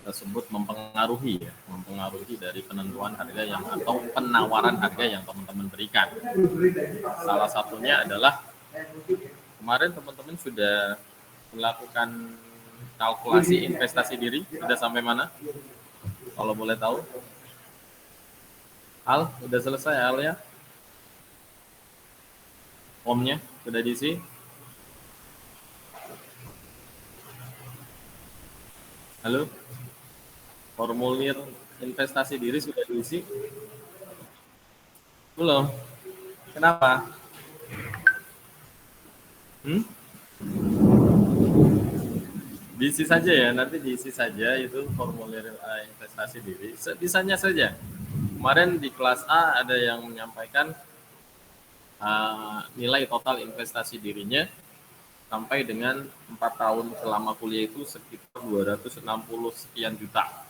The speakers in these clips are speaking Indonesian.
tersebut mempengaruhi dari penentuan harga yang atau penawaran harga yang teman-teman berikan. Salah satunya adalah kemarin teman-teman sudah melakukan kalkulasi investasi diri, sudah sampai mana? Kalau boleh tahu. Al, udah selesai Al ya? Formnya sudah diisi? Halo? Formulir investasi diri sudah diisi? Belum? Kenapa? Diisi saja ya, nanti diisi saja itu formulir investasi diri. Sebisanya saja. Kemarin di kelas A ada yang menyampaikan nilai total investasi dirinya sampai dengan 4 tahun selama kuliah itu sekitar 260 sekian juta.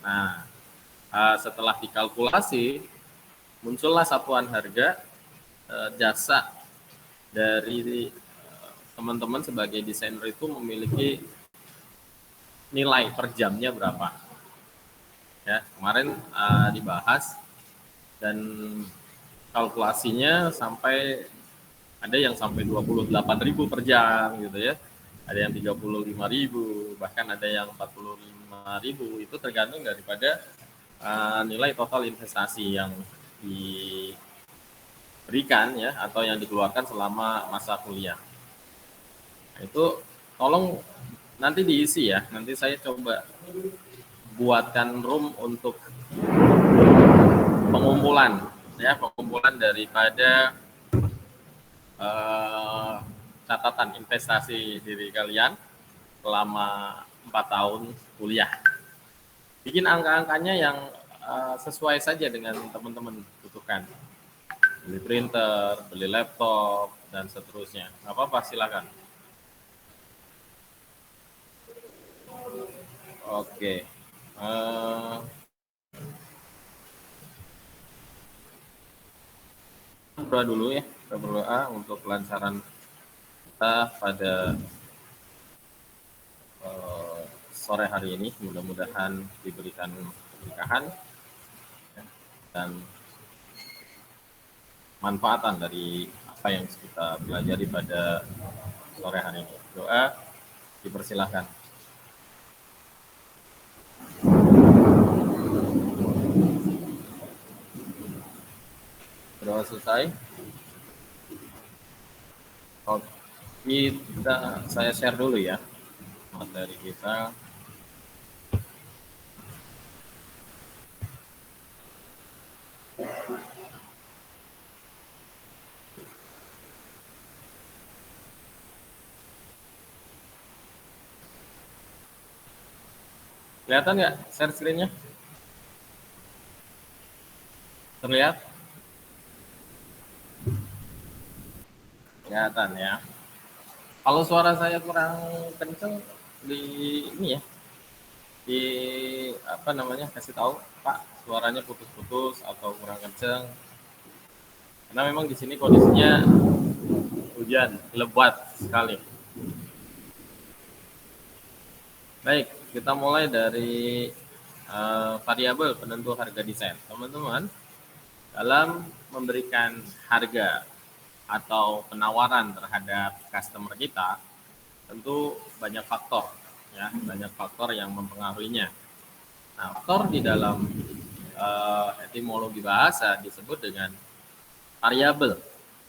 Nah, setelah dikalkulasi, muncullah satuan harga jasa dari teman-teman sebagai desainer itu memiliki nilai per jamnya berapa. Ya, kemarin dibahas dan kalkulasinya sampai ada yang sampai 28.000 per jam gitu ya. Ada yang 35.000, bahkan ada yang 45.000. Itu tergantung daripada nilai total investasi yang diberikan ya atau yang dikeluarkan selama masa kuliah. Nah, itu tolong nanti diisi ya. Nanti saya coba buatkan room untuk pengumpulan daripada catatan investasi diri kalian selama 4 tahun kuliah. Bikin angka-angkanya yang sesuai saja dengan teman-teman butuhkan. Beli printer, beli laptop, dan seterusnya. Nggak apa-apa, silakan. Oke. Berdoa dulu ya, kita berdoa untuk kelancaran kita pada sore hari ini. Mudah-mudahan diberikan keberkahan dan manfaatan dari apa yang kita pelajari pada sore hari ini. Doa dipersilahkan. Doa selesai. Saya share dulu ya materi kita. Kelihatan nggak share screen-nya? Terlihat? Kelihatan ya. Kalau suara saya kurang kenceng di ini ya, di apa namanya, kasih tahu Pak, suaranya putus-putus atau kurang kenceng. Karena memang di sini kondisinya hujan lebat sekali. Baik, kita mulai dari variabel penentu harga desain. Teman-teman, dalam memberikan harga atau penawaran terhadap customer kita, tentu banyak faktor ya, banyak faktor yang mempengaruhinya. Nah, faktor di dalam etimologi bahasa disebut dengan variabel.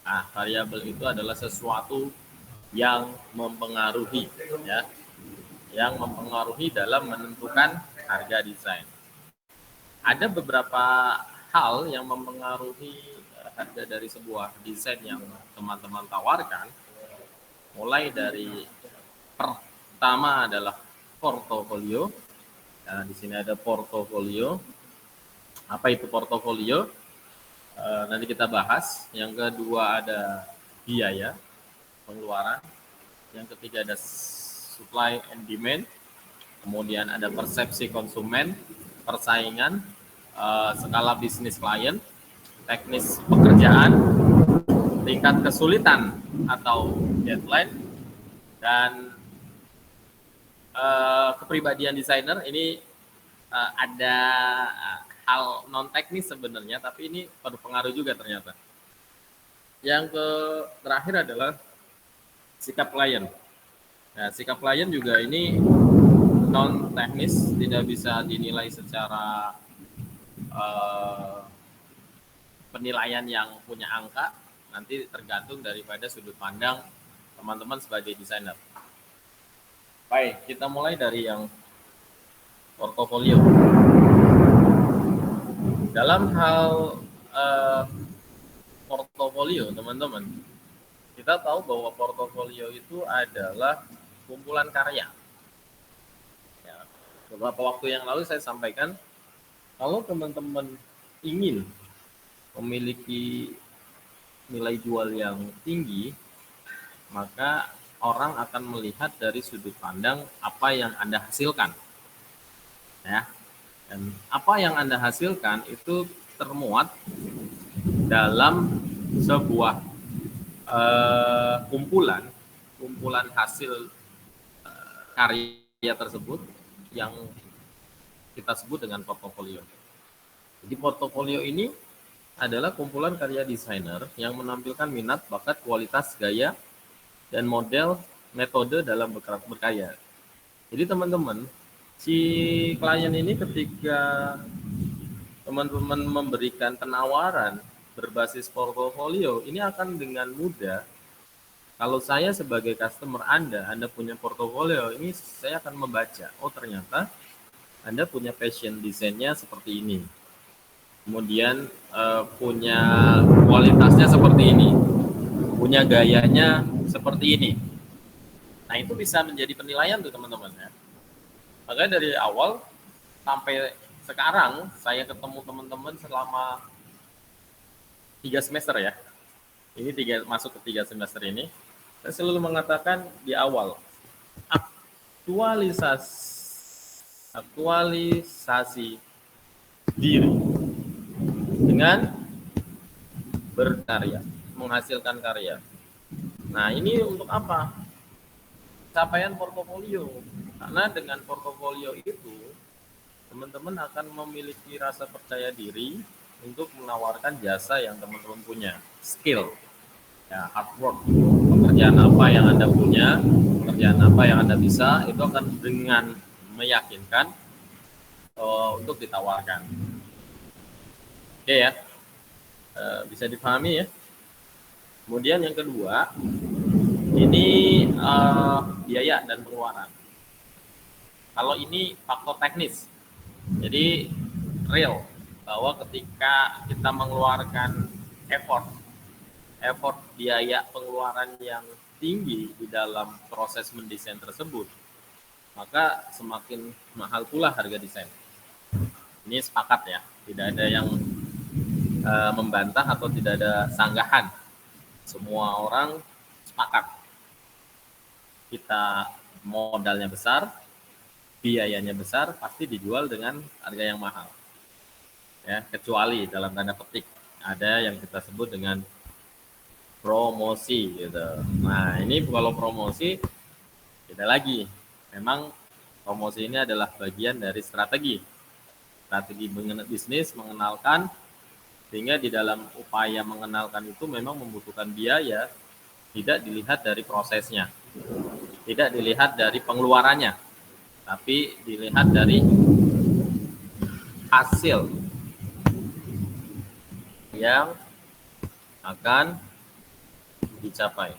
Nah, variabel itu adalah sesuatu yang mempengaruhi ya, yang mempengaruhi dalam menentukan harga desain. Ada beberapa hal yang mempengaruhi harga dari sebuah desain yang teman-teman tawarkan, mulai dari pertama adalah portofolio. Nah, di sini ada portofolio. Apa itu portofolio? Nanti kita bahas. Yang kedua ada biaya pengeluaran. Yang ketiga ada supply and demand. Kemudian ada persepsi konsumen, persaingan, skala bisnis klien, teknis pekerjaan, tingkat kesulitan atau deadline, dan kepribadian desainer. Ini ada hal non teknis sebenarnya, tapi ini berpengaruh juga ternyata. Yang terakhir adalah sikap klien. Nah, sikap klien juga ini non teknis, tidak bisa dinilai secara penilaian yang punya angka, nanti tergantung daripada sudut pandang teman-teman sebagai desainer. Baik, kita mulai dari yang portofolio. Dalam hal portofolio, teman-teman, kita tahu bahwa portofolio itu adalah kumpulan karya. Ya, beberapa waktu yang lalu saya sampaikan, kalau teman-teman ingin memiliki nilai jual yang tinggi, maka orang akan melihat dari sudut pandang apa yang Anda hasilkan. Ya. Dan apa yang Anda hasilkan itu termuat dalam sebuah kumpulan hasil karya tersebut yang kita sebut dengan portofolio. Jadi portofolio ini adalah kumpulan karya desainer yang menampilkan minat, bakat, kualitas, gaya, dan model metode dalam berkarya. Jadi teman-teman, si klien ini ketika teman-teman memberikan penawaran berbasis portofolio, ini akan dengan mudah, kalau saya sebagai customer Anda punya portofolio, ini saya akan membaca, oh ternyata Anda punya passion desainnya seperti ini. Kemudian punya kualitasnya seperti ini, punya gayanya seperti ini. Nah, itu bisa menjadi penilaian tuh teman-teman ya. Makanya dari awal sampai sekarang saya ketemu teman-teman selama 3 semester ya. Ini masuk ke 3 semester ini. Saya selalu mengatakan di awal, aktualisasi diri dengan berkarya, menghasilkan karya. Nah, ini untuk apa? Capaian portofolio. Karena dengan portofolio itu, teman-teman akan memiliki rasa percaya diri untuk menawarkan jasa yang teman-teman punya, skill, ya, hard work, pekerjaan apa yang Anda punya, pekerjaan apa yang Anda bisa, itu akan dengan meyakinkan untuk ditawarkan. Oke ya, bisa dipahami ya. Kemudian yang kedua, ini biaya dan pengeluaran. Kalau ini faktor teknis, jadi real, bahwa ketika kita mengeluarkan effort biaya pengeluaran yang tinggi di dalam proses mendesain tersebut, maka semakin mahal pula harga desain. Ini sepakat ya, tidak ada yang membantah atau tidak ada sanggahan. Semua orang sepakat. Kita modalnya besar, biayanya besar, pasti dijual dengan harga yang mahal. Ya, kecuali dalam tanda petik ada yang kita sebut dengan promosi gitu. Nah, ini kalau promosi beda lagi. Memang promosi ini adalah bagian dari strategi bisnis, mengenalkan, sehingga di dalam upaya mengenalkan itu memang membutuhkan biaya, tidak dilihat dari prosesnya, tidak dilihat dari pengeluarannya, tapi dilihat dari hasil yang akan dicapai.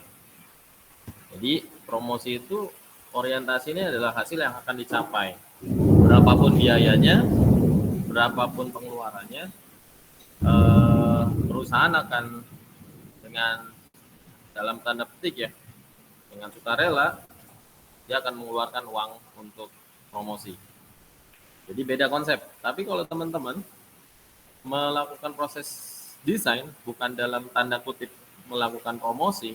Jadi promosi itu orientasinya adalah hasil yang akan dicapai. Berapapun biayanya, berapapun pengeluarannya, perusahaan akan dengan dalam tanda petik ya, dengan sukarela dia akan mengeluarkan uang untuk promosi. Jadi beda konsep. Tapi kalau teman-teman melakukan proses desain bukan dalam tanda kutip melakukan promosi,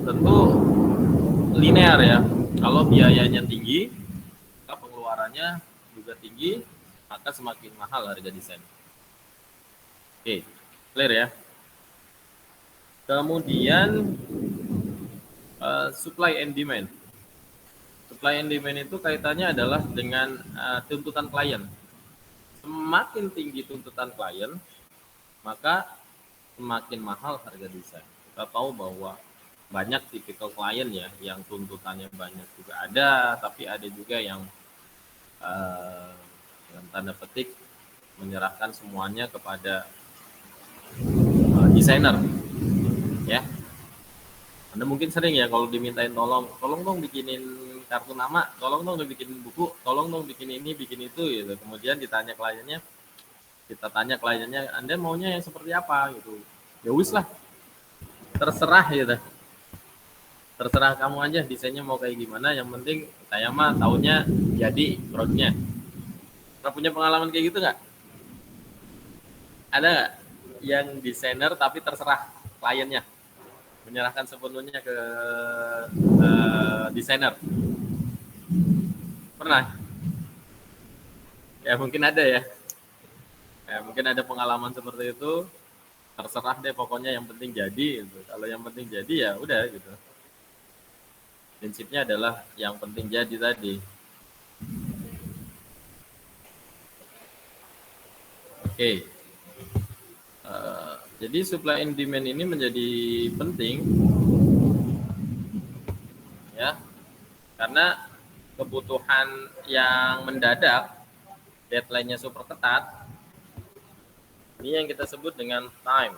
tentu linear ya. Kalau biayanya tinggi, maka pengeluarannya juga tinggi, maka semakin mahal harga desain. Oke, clear ya. Kemudian supply and demand. Supply and demand itu kaitannya adalah dengan tuntutan klien. semakin tinggi tuntutan klien, maka semakin mahal harga desain. Kita tahu bahwa banyak tipikal klien ya yang tuntutannya banyak juga ada, tapi ada juga yang dalam tanda petik menyerahkan semuanya kepada desainer, ya. Anda mungkin sering ya kalau dimintain tolong dong bikinin kartu nama, tolong dong bikinin buku, tolong dong bikin ini, bikin itu gitu. Kemudian kita tanya kliennya, Anda maunya yang seperti apa gitu. Ya wis lah, terserah gitu. Terserah kamu aja desainnya mau kayak gimana, yang penting saya mah taunya jadi produknya. Pernah punya pengalaman kayak gitu nggak? Ada nggak yang desainer tapi terserah kliennya? Menyerahkan sepenuhnya ke desainer. Pernah? Ya mungkin ada ya. Mungkin ada pengalaman seperti itu. Terserah deh pokoknya yang penting jadi gitu. Kalau yang penting jadi ya udah gitu. Prinsipnya adalah yang penting jadi tadi. Oke. Jadi supply and demand ini menjadi penting ya, karena kebutuhan yang mendadak, deadline-nya super ketat, ini yang kita sebut dengan time,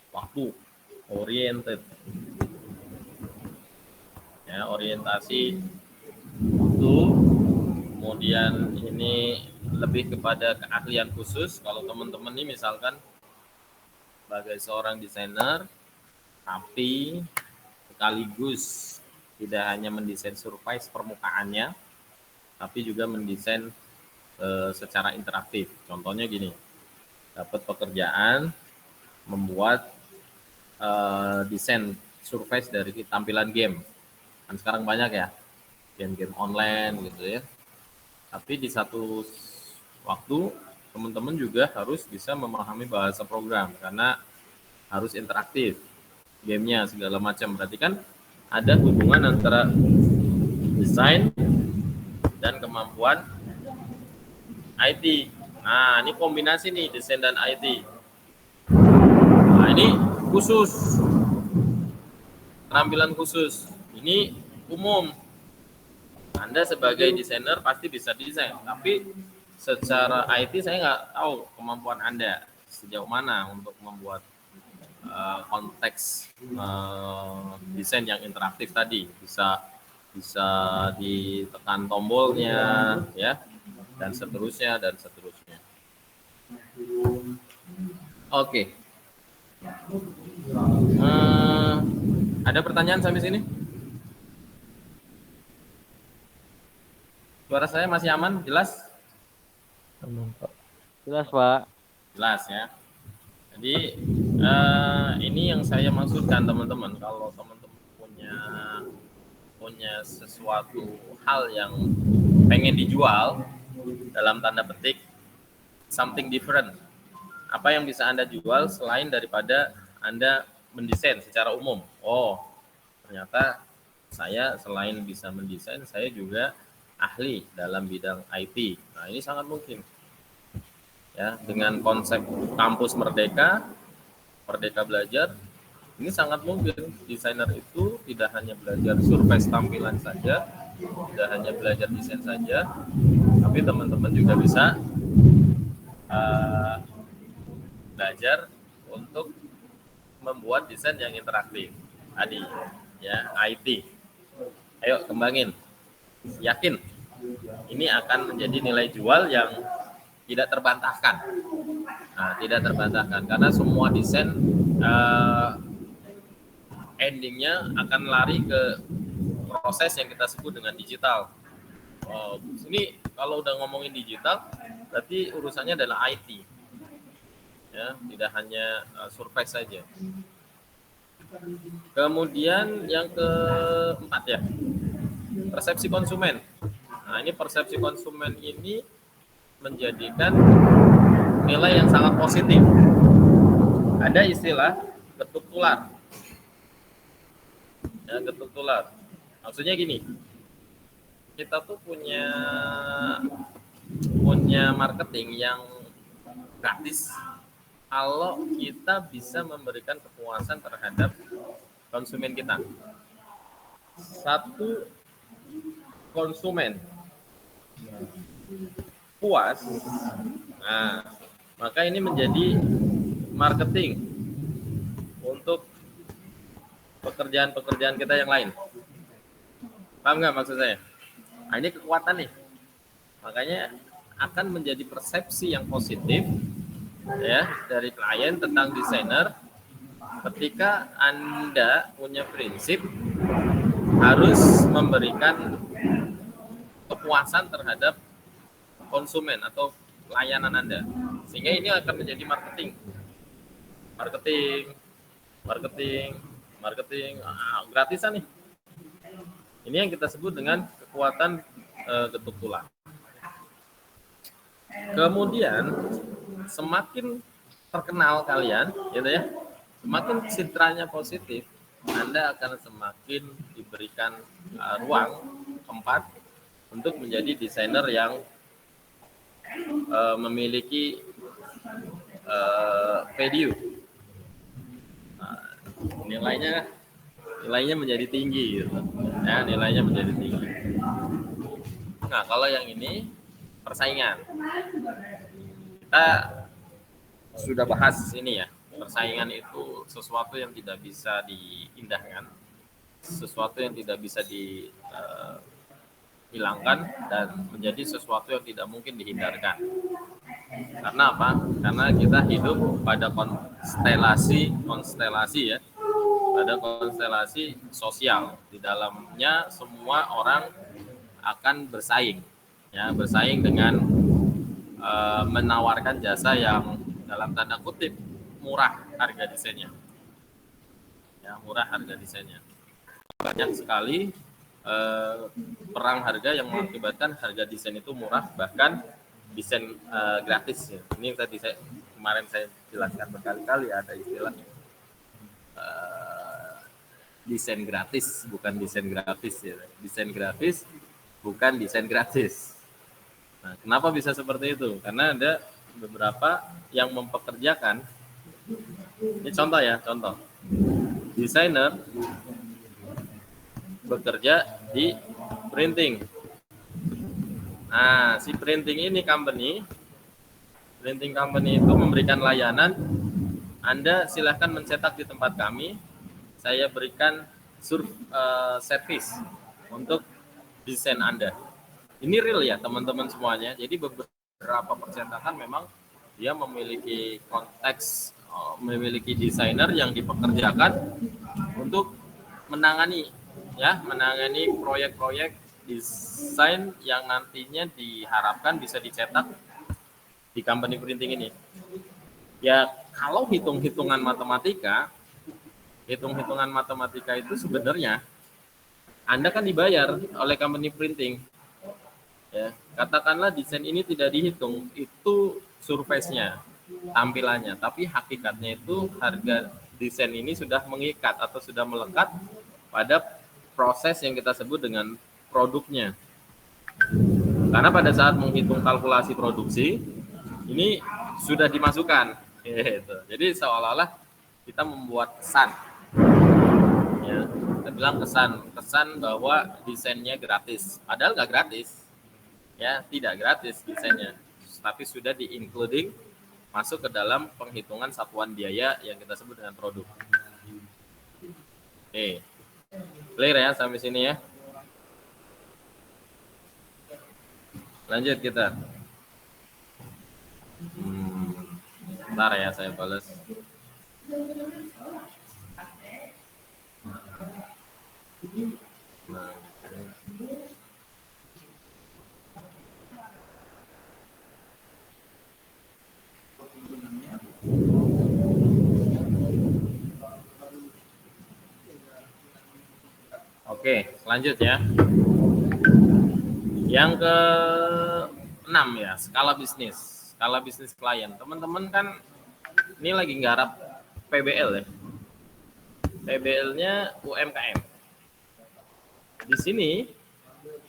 waktu, oriented, ya, orientasi waktu. Kemudian ini lebih kepada keahlian khusus. Kalau teman-teman ini misalkan sebagai seorang desainer, tapi sekaligus tidak hanya mendesain surface permukaannya, tapi juga mendesain secara interaktif. Contohnya gini, dapat pekerjaan membuat desain surface dari tampilan game. Kan sekarang banyak ya, game-game online gitu ya. Tapi di satu waktu teman-teman juga harus bisa memahami bahasa program karena harus interaktif gamenya segala macam. Berarti kan ada hubungan antara desain dan kemampuan IT. Nah, ini kombinasi nih desain dan IT. Nah, ini khusus, keterampilan khusus. Ini umum. Anda sebagai desainer pasti bisa desain, tapi secara IT saya nggak tahu kemampuan Anda sejauh mana untuk membuat konteks desain yang interaktif tadi. Bisa ditekan tombolnya, ya, dan seterusnya. Oke. Ada pertanyaan sampai sini? Suara saya masih aman? Jelas? Jelas, Pak. Jelas ya. Jadi ini yang saya maksudkan teman-teman. Kalau teman-teman punya sesuatu hal yang pengen dijual, dalam tanda petik, something different. Apa yang bisa Anda jual selain daripada Anda mendesain secara umum? Oh, ternyata saya selain bisa mendesain, saya juga ahli dalam bidang IT. Nah, ini sangat mungkin. Ya, dengan konsep kampus Merdeka Belajar, ini sangat mungkin desainer itu tidak hanya belajar surface tampilan saja, tidak hanya belajar desain saja, tapi teman-teman juga bisa belajar untuk membuat desain yang interaktif tadi, ya, IT. Ayo kembangin, yakin ini akan menjadi nilai jual yang tidak terbantahkan. Nah, tidak terbantahkan karena semua desain endingnya akan lari ke proses yang kita sebut dengan digital. Ini kalau udah ngomongin digital, berarti urusannya adalah IT. Ya, tidak hanya surface saja. Kemudian yang keempat ya, persepsi konsumen. Nah, ini persepsi konsumen ini menjadikan nilai yang sangat positif. Ada istilah getuk tular. Ya, getuk tular. Maksudnya gini, kita tuh punya punya marketing yang gratis kalau kita bisa memberikan kepuasan terhadap konsumen kita. Satu konsumen puas, nah maka ini menjadi marketing untuk pekerjaan-pekerjaan kita yang lain. Paham nggak maksud saya? Nah, ini kekuatan nih. Makanya akan menjadi persepsi yang positif ya dari klien tentang desainer ketika Anda punya prinsip harus memberikan kepuasan terhadap konsumen atau layanan Anda. Sehingga ini akan menjadi marketing. Gratisan nih. Ini yang kita sebut dengan kekuatan getuk tulang. Kemudian semakin terkenal kalian, gitu ya, semakin citranya positif, Anda akan semakin diberikan ruang, tempat untuk menjadi desainer yang memiliki value. Nilainya menjadi tinggi, gitu. Ya, nilainya menjadi tinggi. Nah, kalau yang ini persaingan. Kita sudah bahas ini ya, persaingan itu sesuatu yang tidak bisa diindahkan, sesuatu yang tidak bisa dihilangkan, dan menjadi sesuatu yang tidak mungkin dihindarkan. Karena apa? Karena kita hidup pada konstelasi ya, pada konstelasi sosial. Di dalamnya semua orang akan bersaing, ya, bersaing dengan menawarkan jasa yang dalam tanda kutip murah harga desainnya, ya, murah harga desainnya. Banyak sekali perang harga yang mengakibatkan harga desain itu murah, bahkan desain gratis ya. Ini tadi kemarin saya jelaskan berkali-kali, ada istilah desain gratis, bukan desain gratis ya. Desain gratis bukan desain gratis. Nah, kenapa bisa seperti itu? Karena ada beberapa yang mempekerjakan. Ini contoh ya, contoh. Desainer bekerja di printing. Nah, si printing company itu memberikan layanan. Anda silahkan mencetak di tempat kami. Saya berikan service untuk desain Anda. Ini real ya teman-teman semuanya. Jadi beberapa percetakan memang dia memiliki konteks, memiliki desainer yang dipekerjakan untuk menangani proyek-proyek desain yang nantinya diharapkan bisa dicetak di company printing ini. Ya, kalau hitung-hitungan matematika itu sebenarnya Anda kan dibayar oleh company printing. Ya, katakanlah desain ini tidak dihitung, itu surface-nya, tampilannya, tapi hakikatnya itu harga desain ini sudah mengikat atau sudah melekat pada proses yang kita sebut dengan produknya. Karena pada saat menghitung kalkulasi produksi, ini sudah dimasukkan, gitu. Jadi seolah-olah kita membuat kesan, ya, kita bilang kesan bahwa desainnya gratis, padahal nggak gratis. Ya, tidak gratis desainnya, tapi sudah di-including masuk ke dalam penghitungan satuan biaya yang kita sebut dengan produk. Clear ya sampai sini ya. Lanjut kita. Bentar ya, saya balas. Oke, lanjut ya. Yang ke-6 ya, skala bisnis klien. Teman-teman kan ini lagi nggarap PBL ya. PBL-nya UMKM. Di sini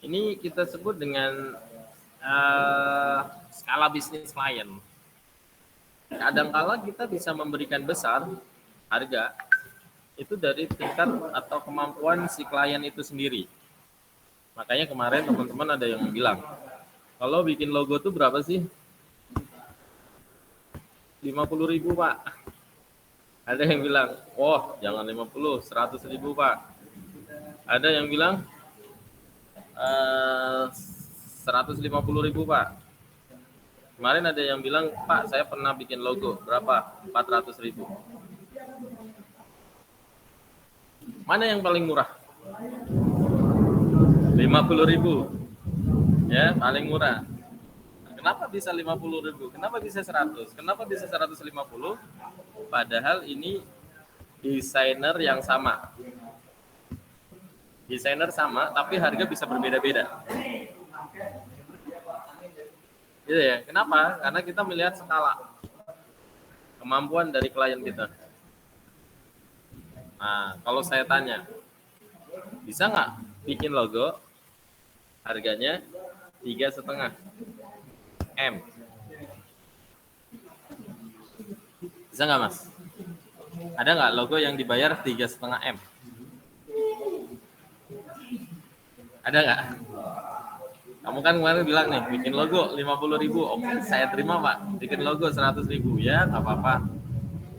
ini kita sebut dengan skala bisnis klien. Kadangkala kita bisa memberikan besar harga itu dari tingkat atau kemampuan si klien itu sendiri. Makanya kemarin teman-teman ada yang bilang, kalau bikin logo tuh berapa sih? 50.000 Pak. Ada yang bilang, oh jangan 50, 100.000 Pak. Ada yang bilang 150.000 Pak. Kemarin ada yang bilang, Pak saya pernah bikin logo, berapa? 400.000. Mana yang paling murah? 50.000. Ya, paling murah. Kenapa bisa 50.000? Kenapa bisa 100? Kenapa bisa 150? Padahal ini desainer yang sama. Desainer sama, tapi harga bisa berbeda-beda. Gitu ya. Kenapa? Karena kita melihat skala kemampuan dari klien kita. Nah, kalau saya tanya, bisa nggak bikin logo harganya 3,5 M? Bisa nggak Mas? Ada nggak logo yang dibayar 3,5 M? Ada nggak? Kamu kan kemarin bilang nih, bikin logo 50.000. Oke, saya terima Pak. Bikin logo 100.000 ya, nggak apa-apa.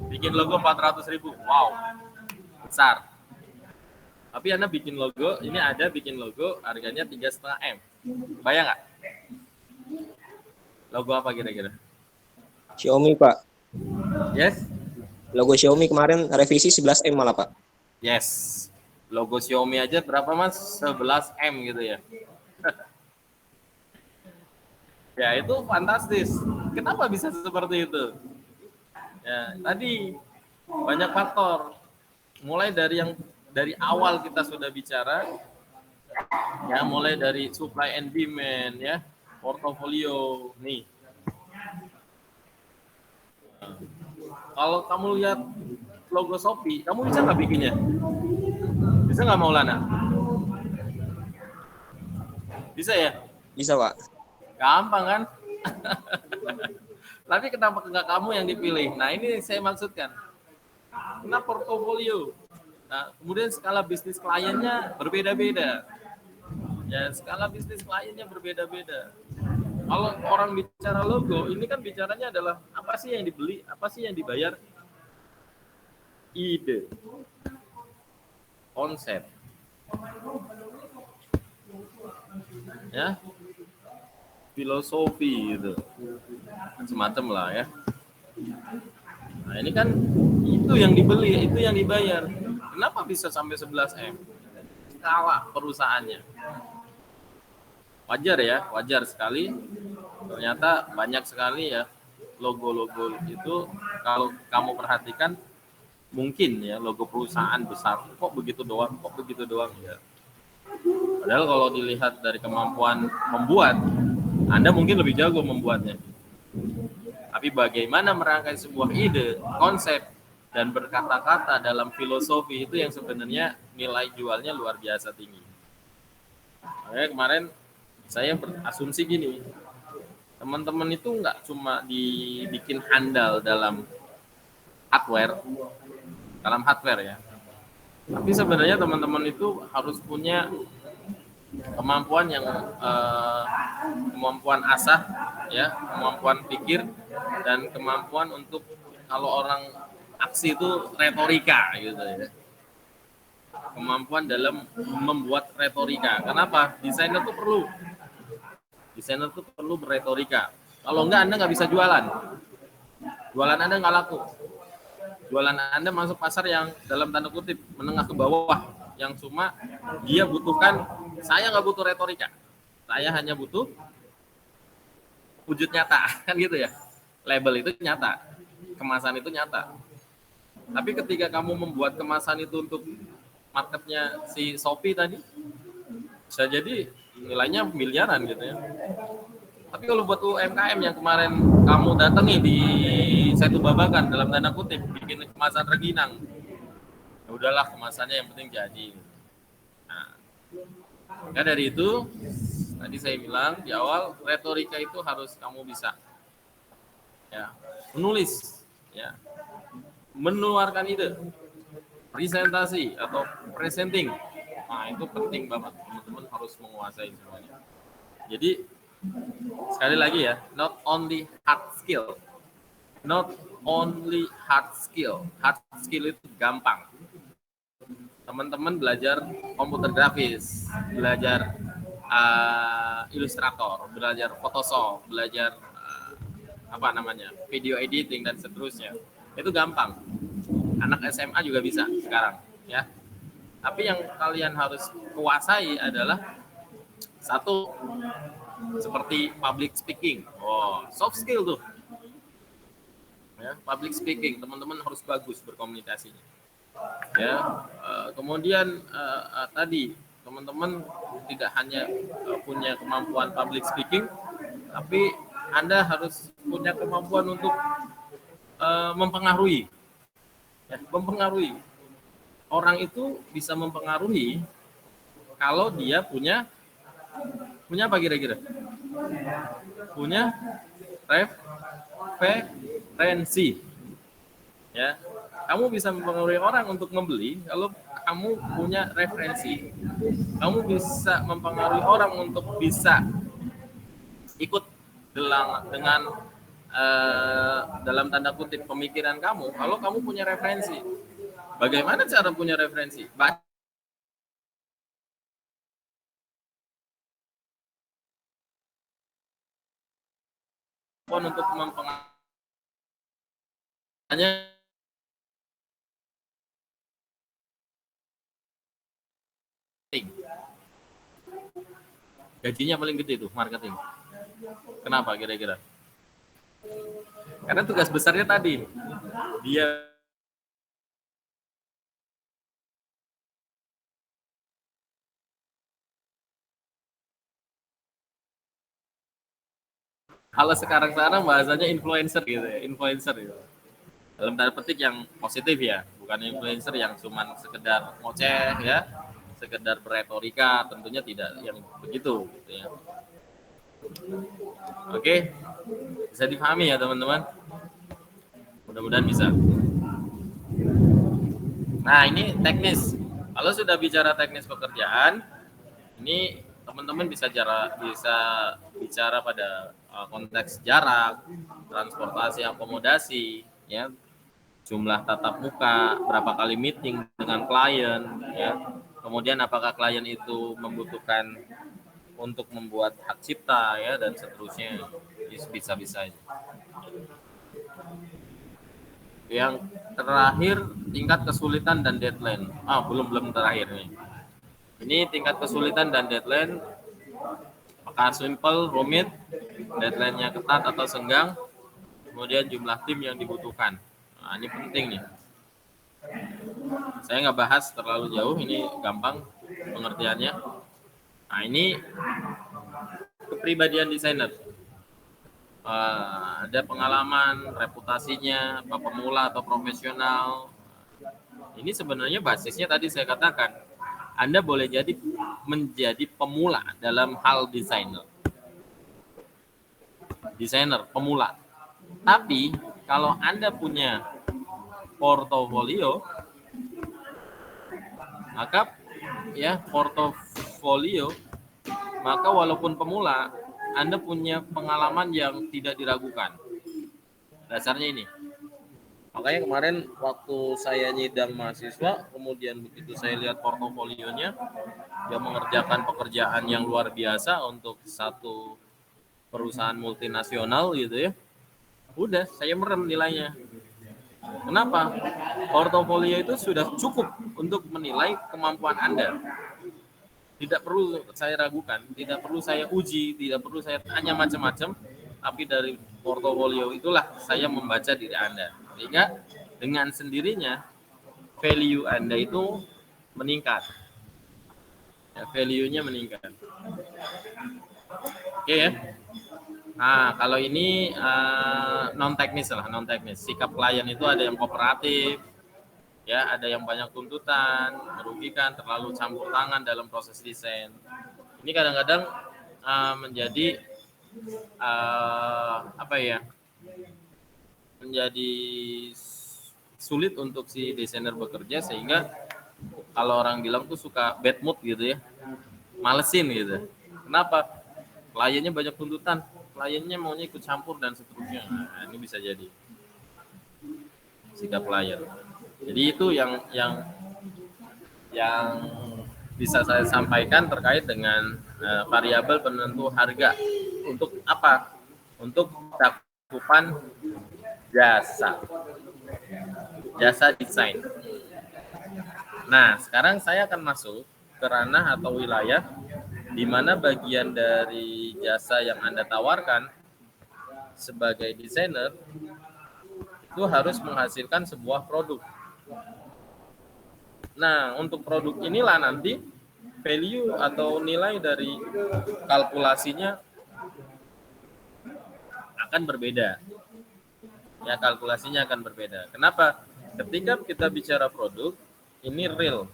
Bikin logo 400.000. Wow, besar. Tapi Anda bikin logo, ini ada bikin logo harganya 3,5 M. Bayang nggak? Logo apa kira-kira? Xiaomi Pak. Yes? Logo Xiaomi kemarin revisi 11 M malah Pak. Yes. Logo Xiaomi aja berapa Mas? 11 M gitu ya. Ya itu fantastis. Kenapa bisa seperti itu? Ya tadi banyak faktor. Mulai dari awal kita sudah bicara, ya mulai dari supply and demand, ya portofolio nih. Nah, kalau kamu lihat logo Shopee, kamu bisa nggak bikinnya? Bisa nggak Maulana? Bisa ya? Bisa Pak. Gampang kan? Tapi kenapa nggak kamu yang dipilih? Nah ini saya maksudkan. Kenapa portofolio? Nah, kemudian skala bisnis kliennya berbeda-beda. Ya, skala bisnis kliennya berbeda-beda. Kalau orang bicara logo, ini kan bicaranya adalah apa sih yang dibeli, apa sih yang dibayar? Ide, konsep, ya, filosofi gitu, semacam lah ya. Nah ini kan itu yang dibeli, itu yang dibayar. Kenapa bisa sampai 11 M? Skala perusahaannya. Wajar ya, wajar sekali. Ternyata banyak sekali ya logo-logo itu kalau kamu perhatikan mungkin ya logo perusahaan besar. Kok begitu doang? Kok begitu doang ya? Padahal kalau dilihat dari kemampuan membuat, Anda mungkin lebih jago membuatnya. Tapi bagaimana merangkai sebuah ide, konsep, dan berkata-kata dalam filosofi itu yang sebenarnya nilai jualnya luar biasa tinggi. Makanya kemarin saya berasumsi gini, teman-teman itu nggak cuma dibikin handal dalam hardware ya, tapi sebenarnya teman-teman itu harus punya kemampuan yang kemampuan asah, ya, kemampuan pikir, dan kemampuan untuk kalau orang aksi itu retorika gitu ya. Kemampuan dalam membuat retorika. Kenapa? Desainer tuh perlu berretorika. Kalau enggak Anda nggak bisa jualan. Jualan Anda nggak laku. Jualan Anda masuk pasar yang dalam tanda kutip menengah ke bawah, yang cuma dia butuhkan, saya nggak butuh retorika. Saya hanya butuh wujud nyata, kan gitu ya. Label itu nyata, kemasan itu nyata. Tapi ketika kamu membuat kemasan itu untuk marketnya si Shopee tadi, bisa jadi nilainya miliaran gitu ya. Tapi kalau buat UMKM yang kemarin kamu datangi di Setu Babakan dalam tanda kutip bikin kemasan rengginang, ya udahlah kemasannya yang penting jadi. Nah, dari itu Tadi saya bilang di awal, retorika itu harus kamu bisa ya menulis, ya mengeluarkan ide, presentasi atau presenting. Nah, itu penting banget, teman-teman harus menguasai semuanya. Jadi sekali lagi ya, not only hard skill, not only hard skill. Hard skill itu gampang. Teman-teman belajar komputer grafis, belajar Illustrator, belajar Photoshop, belajar apa namanya, video editing dan seterusnya. Itu gampang. Anak SMA juga bisa sekarang, ya. Tapi yang kalian harus kuasai adalah satu, seperti public speaking. Oh, soft skill tuh. Ya, public speaking, teman-teman harus bagus berkomunikasinya. Ya, kemudian tadi teman-teman tidak hanya punya kemampuan public speaking, tapi Anda harus punya kemampuan untuk mempengaruhi. Ya, mempengaruhi. Orang itu bisa mempengaruhi kalau dia punya apa kira-kira? Punya referensi. Ya, kamu bisa mempengaruhi orang untuk membeli kalau kamu punya referensi. Kamu bisa mempengaruhi orang untuk bisa ikut dengan dalam tanda kutip pemikiran kamu kalau kamu punya referensi. Bagaimana cara punya referensi? Untuk mempengaruhi hanya gajinya paling gede tuh marketing. Kenapa kira-kira? Karena tugas besarnya tadi dia kalau sekarang bahasanya influencer gitu ya, influencer gitu. Dalam tanda petik yang positif ya, bukan influencer yang cuman sekedar ngoceh ya, sekedar beretorika, tentunya tidak yang begitu gitu ya. Oke, bisa dipahami ya teman-teman? Mudah-mudahan bisa. Nah, ini teknis. Kalau sudah bicara teknis pekerjaan, ini teman-teman bisa bicara pada konteks jarak, transportasi, akomodasi, ya, jumlah tatap muka, berapa kali meeting dengan klien, ya. Kemudian apakah klien itu membutuhkan untuk membuat hak cipta, ya, dan seterusnya. Bisa-bisa aja. Yang terakhir, tingkat kesulitan dan deadline. Belum terakhir nih. Ini tingkat kesulitan dan deadline, apakah simple, rumit, deadline-nya ketat atau senggang, kemudian jumlah tim yang dibutuhkan. Nah, ini penting nih. Saya nggak bahas terlalu jauh, ini gampang pengertiannya. Nah, ini kepribadian desainer. Ada pengalaman, reputasinya, apa pemula atau profesional. Ini sebenarnya basisnya tadi saya katakan, Anda boleh menjadi pemula dalam hal desainer, pemula. Tapi kalau Anda punya portofolio, maka walaupun pemula, Anda punya pengalaman yang tidak diragukan. Dasarnya ini. Makanya kemarin waktu saya nyidang mahasiswa, kemudian begitu saya lihat portofolionya, dia mengerjakan pekerjaan yang luar biasa untuk satu perusahaan multinasional gitu ya. Udah, saya merem nilainya. Kenapa? Portofolio itu sudah cukup untuk menilai kemampuan Anda. Tidak perlu saya ragukan, tidak perlu saya uji, tidak perlu saya tanya macam-macam, tapi dari portofolio itulah saya membaca diri Anda. Sehingga dengan sendirinya value Anda itu meningkat. Ya, value-nya meningkat. Oke ya. Nah, kalau ini non teknis. Sikap klien itu ada yang kooperatif, ya, ada yang banyak tuntutan, merugikan, terlalu campur tangan dalam proses desain. Ini kadang-kadang menjadi apa ya? Menjadi sulit untuk si desainer bekerja, sehingga kalau orang bilang tuh suka bad mood gitu ya, malesin gitu. Kenapa? Kliennya banyak tuntutan, kliennya maunya ikut campur dan seterusnya. Nah, ini bisa jadi sikap klien. Jadi itu yang bisa saya sampaikan terkait dengan variabel penentu harga. Untuk apa? Untuk cakupan jasa desain. Nah, sekarang saya akan masuk ke ranah atau wilayah di mana bagian dari jasa yang Anda tawarkan sebagai desainer itu harus menghasilkan sebuah produk. Nah, untuk produk inilah nanti value atau nilai dari kalkulasinya akan berbeda. Ya, kalkulasinya akan berbeda. Kenapa? Ketika kita bicara produk, ini real.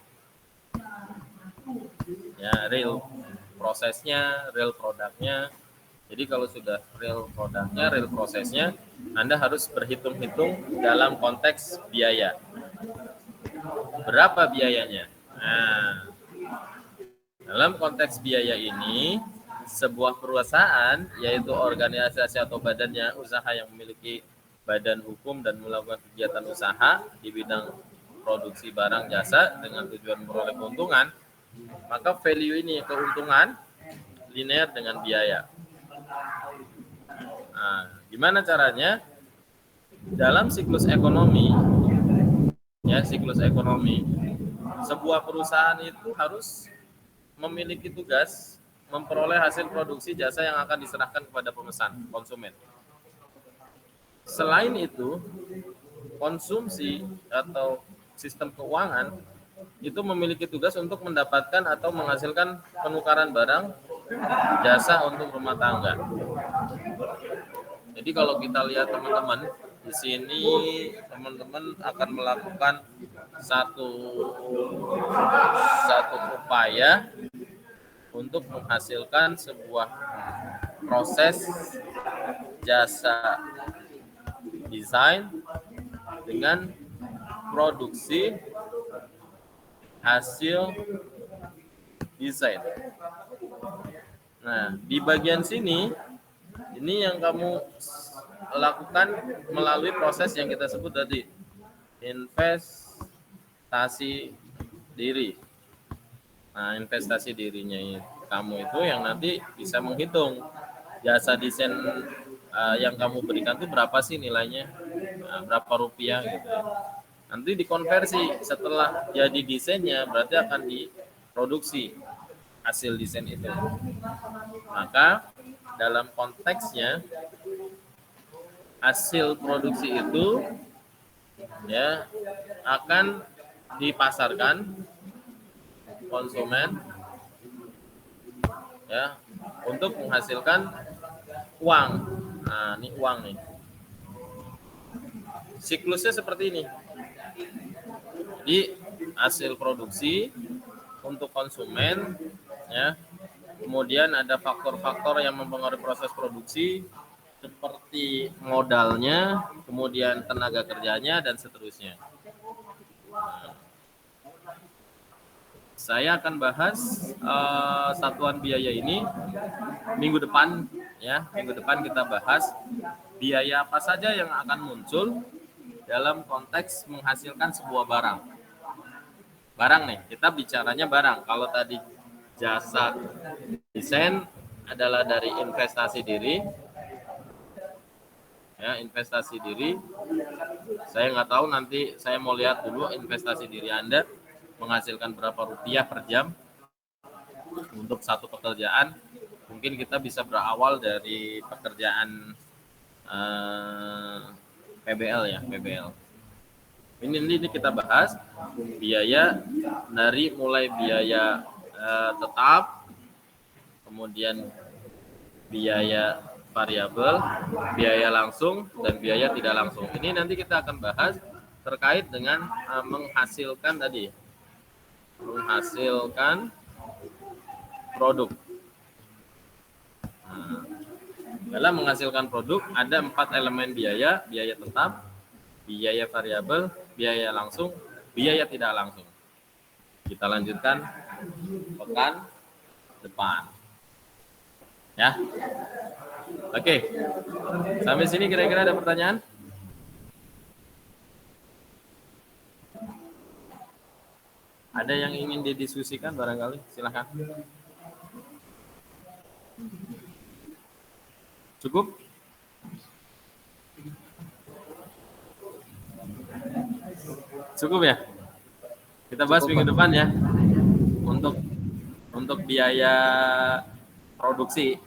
Ya, real prosesnya, real produknya. Jadi kalau sudah real produknya, real prosesnya, Anda harus berhitung-hitung dalam konteks biaya. Berapa biayanya? Nah, dalam konteks biaya ini, sebuah perusahaan, yaitu organisasi atau badannya usaha yang memiliki badan hukum dan melakukan kegiatan usaha di bidang produksi barang jasa dengan tujuan memperoleh keuntungan, maka value ini, keuntungan, linear dengan biaya. Nah, gimana caranya? Dalam siklus ekonomi, ya siklus ekonomi, sebuah perusahaan itu harus memiliki tugas memperoleh hasil produksi jasa yang akan diserahkan kepada pemesan, konsumen. Selain itu, konsumsi atau sistem keuangan itu memiliki tugas untuk mendapatkan atau menghasilkan penukaran barang jasa untuk rumah tangga. Jadi kalau kita lihat teman-teman, di sini teman-teman akan melakukan satu upaya untuk menghasilkan sebuah proses jasa desain dengan produksi hasil desain. Nah, di bagian sini, ini yang kamu lakukan melalui proses yang kita sebut tadi, investasi diri. Nah, investasi dirinya kamu itu yang nanti bisa menghitung jasa desain yang kamu berikan itu berapa sih nilainya, berapa rupiah gitu. Nanti dikonversi, setelah jadi desainnya berarti akan diproduksi hasil desain itu. Maka dalam konteksnya hasil produksi itu ya akan dipasarkan konsumen ya untuk menghasilkan uang. Nah, ini uang nih. Siklusnya seperti ini. Jadi hasil produksi untuk konsumen ya. Kemudian ada faktor-faktor yang mempengaruhi proses produksi seperti modalnya, kemudian tenaga kerjanya dan seterusnya. Nah, saya akan bahas satuan biaya ini minggu depan ya. Minggu depan kita bahas biaya apa saja yang akan muncul dalam konteks menghasilkan sebuah barang. Barang nih, kita bicaranya barang. Kalau tadi jasa desain adalah dari investasi diri. Ya, investasi diri. Saya nggak tahu, nanti saya mau lihat dulu investasi diri Anda menghasilkan berapa rupiah per jam untuk satu pekerjaan. Mungkin kita bisa berawal dari pekerjaan PBL ya, PBL. Ini kita bahas biaya dari mulai biaya tetap, kemudian biaya variabel, biaya langsung, dan biaya tidak langsung. Ini nanti kita akan bahas terkait dengan menghasilkan produk. Dalam menghasilkan produk ada 4 elemen biaya: biaya tetap, biaya variabel, biaya langsung, biaya tidak langsung. Kita lanjutkan pekan depan. Ya. Oke. Sampai sini kira-kira ada pertanyaan? Ada yang ingin didiskusikan barangkali? Silakan. Cukup? Cukup ya? Kita bahas minggu depan ya. Untuk biaya produksi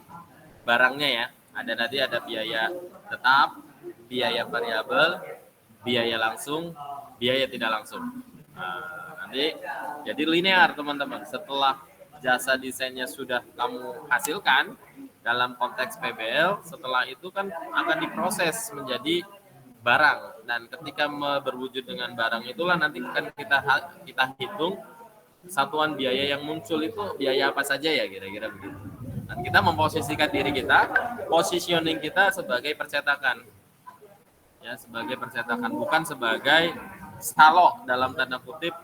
barangnya ya. Ada biaya tetap, biaya variabel, biaya langsung, biaya tidak langsung. Nah, nanti jadi linear teman-teman. Setelah jasa desainnya sudah kamu hasilkan dalam konteks PBL, setelah itu kan akan diproses menjadi barang, dan ketika berwujud dengan barang itulah nanti kan kita hitung satuan biaya yang muncul itu biaya apa saja ya, kira-kira begitu. Dan kita memposisikan diri kita, positioning kita sebagai percetakan, ya, sebagai percetakan, bukan sebagai stalok dalam tanda kutip,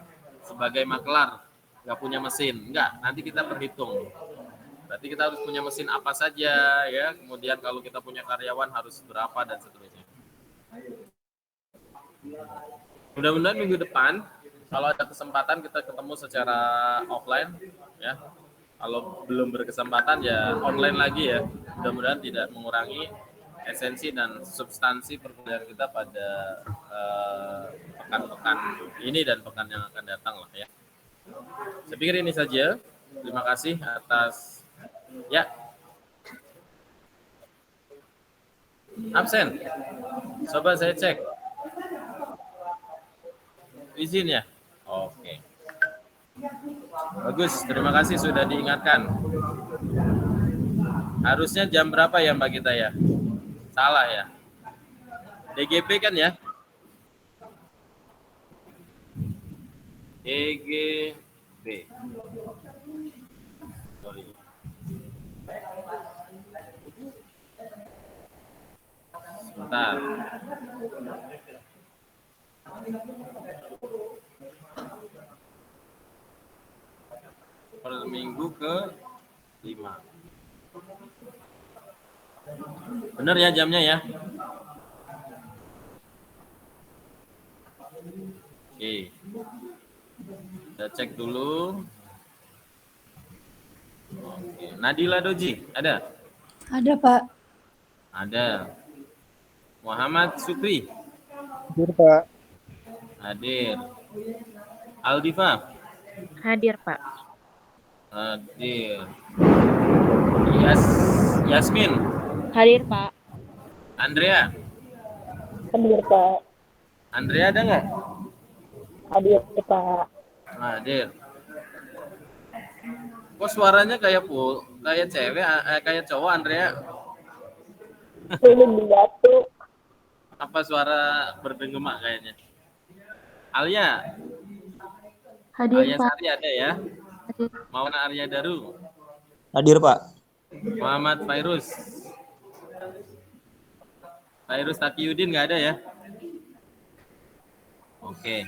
sebagai makelar nggak punya mesin, enggak. Nanti kita berhitung. Berarti kita harus punya mesin apa saja, ya. Kemudian kalau kita punya karyawan harus berapa dan seterusnya. Mudah-mudahan minggu depan kalau ada kesempatan kita ketemu secara offline, ya. Kalau belum berkesempatan ya online lagi ya. Mudah-mudahan tidak mengurangi esensi dan substansi perkuliahan kita pada pekan-pekan ini dan pekan yang akan datang lah ya. Saya pikir ini saja. Terima kasih atas ya. Absen. Coba saya cek. Izin ya? Oke. Bagus, terima kasih sudah diingatkan. Harusnya jam berapa ya Mbak Gita ya? Salah ya? DGP kan ya? DGP. Sorry. Sebentar. Per minggu ke 5. Benar ya jamnya ya? Oke. Kita cek dulu. Oke. Nadila Doji, ada? Ada, Pak. Ada. Muhammad Supri. Hadir, Pak. Hadir. Aldifa. Hadir, Pak. Hadir. Yasmin. Hadir, Pak. Andrea. Hadir, Pak. Andrea ada nggak? Hadir, Pak. Hadir. Kok suaranya kayak cewek, kayak cowok, Andrea? Belum jatuh. Apa suara berdenggemak kayaknya? Alia. Hadir, Alia Pak. Sari ada ya? Maulana Arya Daru. Hadir, Pak. Muhammad Fairuz. Fairuz Taqiyuddin nggak ada ya? Oke.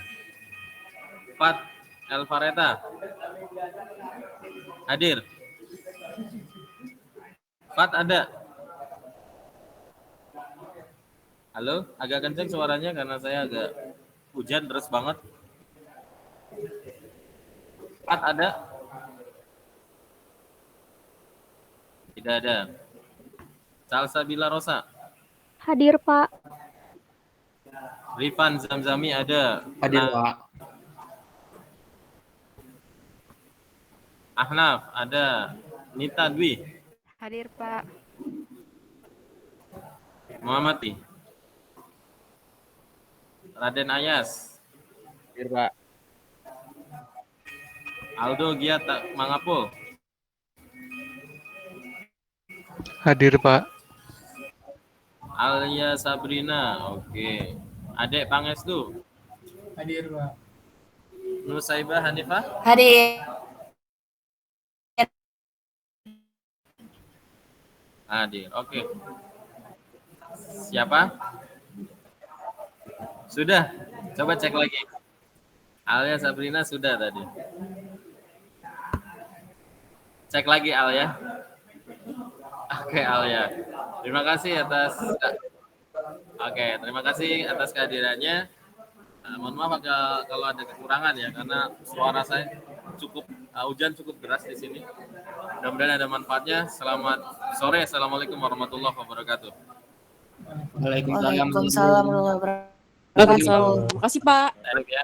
Fat Elfareta. Hadir. Fat ada? Halo, agak kenceng suaranya karena saya agak hujan deras banget. Fat ada? Tidak ada. Salsabila Rosa. Hadir, Pak. Rifan Zamzami ada. Hadir, Pak. Ahnaf ada. Nita Dwi. Hadir, Pak. Muhammadi. Raden Ayas. Hadir, Pak. Aldo Giat Mangapul. Hadir, Pak. Alia Sabrina. Oke. Adek Pangestu. Hadir, Pak. Nusaibah Hanifah. Hadir. Hadir. Oke. Siapa? Sudah. Coba cek lagi. Alia Sabrina sudah tadi. Cek lagi Alia. Oke Alia. Terima kasih atas kehadirannya. Mohon maaf kalau ada kekurangan ya, karena suara saya hujan cukup deras di sini. Mudah-mudahan ada manfaatnya. Selamat sore. Assalamualaikum warahmatullahi wabarakatuh. Waalaikumsalam warahmatullahi wabarakatuh. Terima kasih Pak. Baik ya.